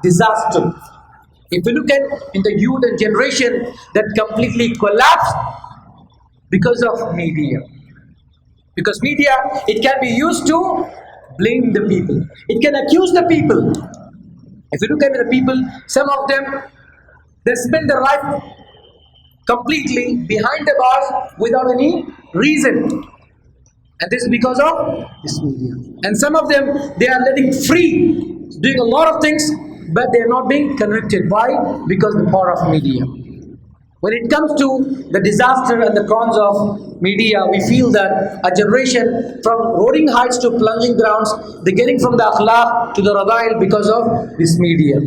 disaster. If we look at in the youth and generation that completely collapsed because of media. Because media, it can be used to blame the people. It can accuse the people. If you look at the people, some of them, they spend their life completely behind the bars without any reason. And this is because of this media. And some of them, they are letting free, doing a lot of things, but they are not being convicted. Why? Because of the power of media. When it comes to the disaster and the cons of media, we feel that a generation from roaring heights to plunging grounds, they're getting from the akhlaq to the radail because of this media.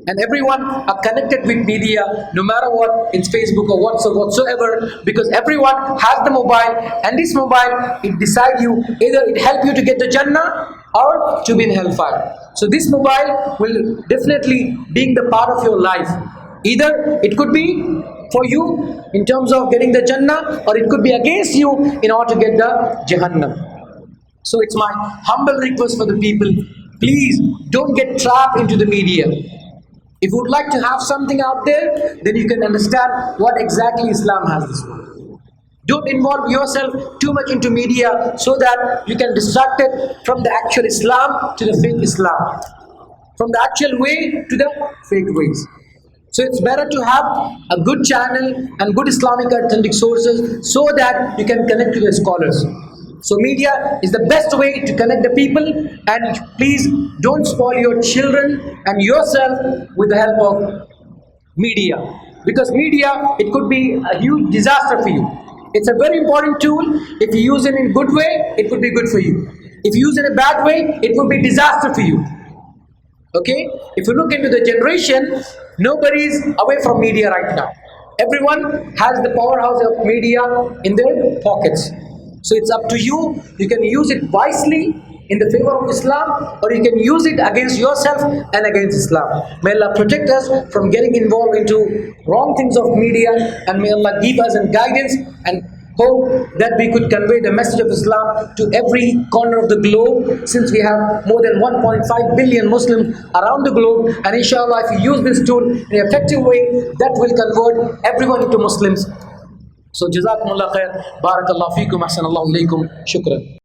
And everyone are connected with media, no matter what, in Facebook or WhatsApp, whatsoever, because everyone has the mobile, and this mobile, it decides you, either it help you to get the Jannah or to be in hellfire. So this mobile will definitely being the part of your life. Either it could be for you in terms of getting the Jannah, or it could be against you in order to get the Jahannam. So it's my humble request for the people, please don't get trapped into the media. If you would like to have something out there, then you can understand what exactly Islam has this one. Don't involve yourself too much into media so that you can distract it from the actual Islam to the fake Islam, from the actual way to the fake ways. So it's better to have a good channel and good Islamic authentic sources so that you can connect to the scholars. So media is the best way to connect the people, and please don't spoil your children and yourself with the help of media, because media, it could be a huge disaster for you. It's a very important tool. If you use it in a good way, it would be good for you. If you use it in a bad way, it would be disaster for you. Okay, if you look into the generation, nobody is away from media right now. Everyone has the powerhouse of media in their pockets. So it's up to you. You can use it wisely in the favor of Islam, or you can use it against yourself and against Islam. May Allah protect us from getting involved into wrong things of media, and may Allah give us and guidance, and hope that we could convey the message of Islam to every corner of the globe, since we have more than 1.5 billion Muslims around the globe. And inshallah, if you use this tool in an effective way, that will convert everyone into Muslims. So jazakumullah khair, barakallahu feekum, ahsanallahu ilaykum, shukran.